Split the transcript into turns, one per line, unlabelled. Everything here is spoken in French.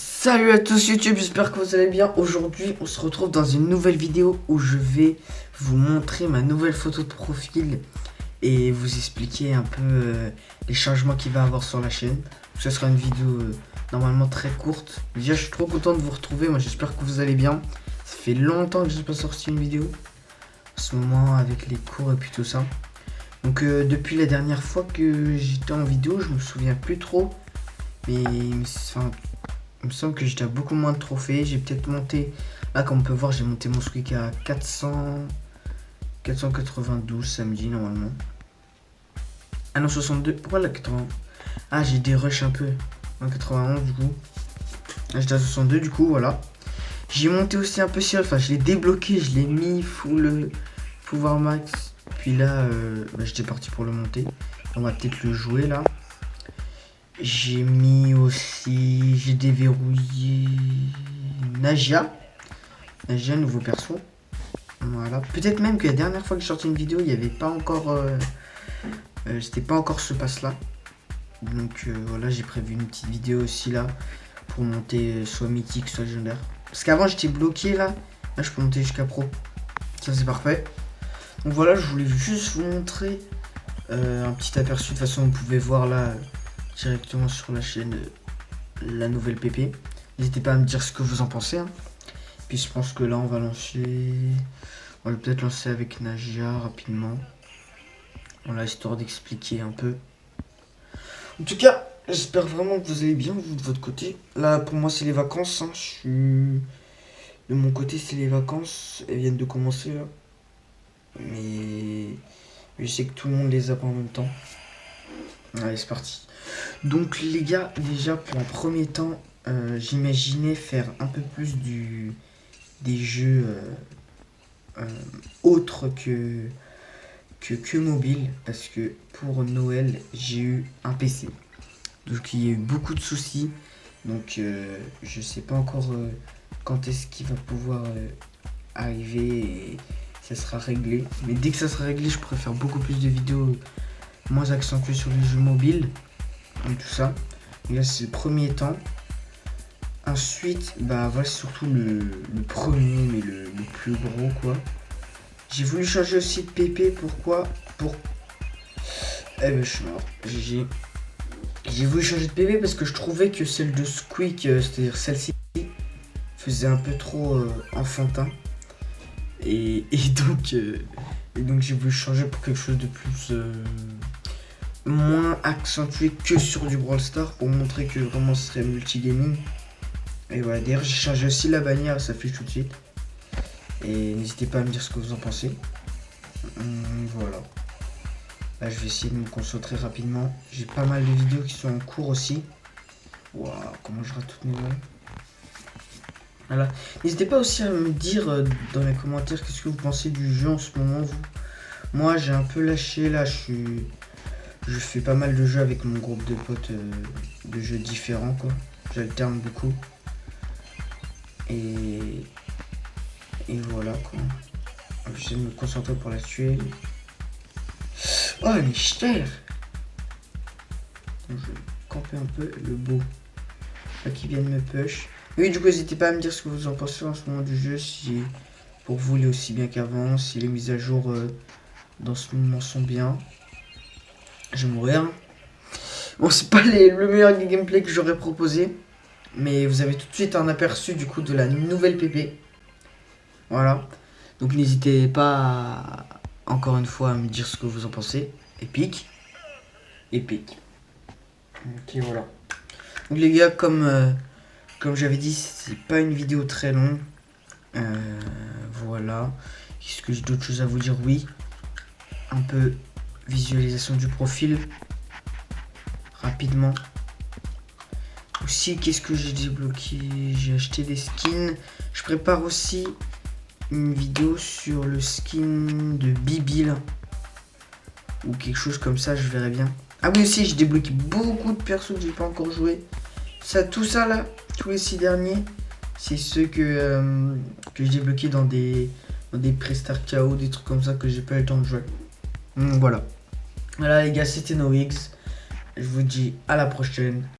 Salut à tous YouTube, j'espère que vous allez bien. Aujourd'hui on se retrouve dans une nouvelle vidéo où je vais vous montrer ma nouvelle photo de profil et vous expliquer un peu les changements qu'il va y avoir sur la chaîne. Ce sera une vidéo normalement très courte. Déjà je suis trop content de vous retrouver, moi j'espère que vous allez bien. Ça fait longtemps que je n'ai pas sorti une vidéo en ce moment avec les cours et puis tout ça. Donc depuis la dernière fois que j'étais en vidéo, je me souviens plus trop. Mais enfin, il me semble que j'étais à beaucoup moins de trophées. J'ai peut-être monté, là comme on peut voir, j'ai monté mon squeak à 492 samedi normalement. Ah non, 62, pourquoi la 80? Ah, j'ai des rushs un peu. En 91 du coup. Là j'étais à 62 du coup, voilà. J'ai monté aussi un peu sur, enfin je l'ai débloqué, je l'ai mis full pouvoir max. Puis là, j'étais parti pour le monter. On va peut-être le jouer là. J'ai mis aussi, j'ai déverrouillé Nagia, nouveau perso. Voilà. Peut-être même que la dernière fois que j'ai sorti une vidéo, il n'y avait pas encore, c'était pas encore ce pass là. Donc voilà, j'ai prévu une petite vidéo aussi là pour monter soit mythique, soit légendaire. Parce qu'avant j'étais bloqué là, là je peux monter jusqu'à pro. Ça c'est parfait. Donc voilà, je voulais juste vous montrer un petit aperçu. De toute façon, vous pouvez voir là directement sur la chaîne la nouvelle PP. N'hésitez pas à me dire ce que vous en pensez. Hein. Puis je pense que là on va lancer. On va peut-être lancer avec Nagia rapidement. Voilà, histoire d'expliquer un peu. En tout cas, j'espère vraiment que vous allez bien, vous de votre côté. Là pour moi c'est les vacances. Hein. Je suis. De mon côté c'est les vacances. Elles viennent de commencer là. Mais je sais que tout le monde les a pas en même temps. Allez, c'est parti. Donc les gars, déjà pour un premier temps, j'imaginais faire un peu plus des jeux autres que mobile, parce que pour Noël, j'ai eu un PC. Donc il y a eu beaucoup de soucis, donc je sais pas encore quand est-ce qu'il va pouvoir arriver et ça sera réglé. Mais dès que ça sera réglé, je pourrai faire beaucoup plus de vidéos moins accentuées sur les jeux mobiles. Et tout ça. Et là c'est le premier temps. Ensuite, bah voilà surtout le premier, mais le plus gros quoi. J'ai voulu changer aussi de PP, pourquoi? Eh ben je suis mort. J'ai voulu changer de PP parce que je trouvais que celle de Squeak, c'est-à-dire celle-ci, faisait un peu trop enfantin. Et donc j'ai voulu changer pour quelque chose de plus moins accentué que sur du Brawl Stars pour montrer que vraiment ce serait multigaming. Et voilà, d'ailleurs j'ai changé aussi la bannière, ça affiche tout de suite. Et n'hésitez pas à me dire ce que vous en pensez. Voilà. Là je vais essayer de me concentrer rapidement. J'ai pas mal de vidéos qui sont en cours aussi. Waouh, comment je rate toutes mes balles. Voilà. N'hésitez pas aussi à me dire dans les commentaires qu'est-ce que vous pensez du jeu en ce moment vous. Moi j'ai un peu lâché là, je fais pas mal de jeux avec mon groupe de potes, de jeux différents quoi. J'alterne beaucoup. Et voilà quoi. J'essaie de me concentrer pour la tuer. Oh elle est chère. Je vais camper un peu le beau. Là qui vient de me push. Et oui du coup n'hésitez pas à me dire ce que vous en pensez en ce moment du jeu. Si pour vous il est aussi bien qu'avant. Si les mises à jour dans ce moment sont bien. Je vais mourir. Bon, c'est pas le meilleur gameplay que j'aurais proposé. Mais vous avez tout de suite un aperçu du coup de la nouvelle PP. Voilà. Donc n'hésitez pas encore une fois à me dire ce que vous en pensez. Épique. Épique. Ok, voilà. Donc les gars, comme j'avais dit, c'est pas une vidéo très longue. Voilà. Est-ce que j'ai d'autres choses à vous dire? Oui. Un peu visualisation du profil rapidement. Aussi qu'est-ce que j'ai débloqué? J'ai acheté des skins. Je prépare aussi une vidéo sur le skin de Bibi là. Ou quelque chose comme ça, je verrai bien. Ah oui aussi j'ai débloqué beaucoup de persos que j'ai pas encore joué. Ça, tout ça là, tous les 6 derniers, c'est ceux que j'ai débloqué dans des pré-star KO, des trucs comme ça que j'ai pas eu le temps de jouer. Voilà. Voilà les gars, c'était NoWigs. Je vous dis à la prochaine.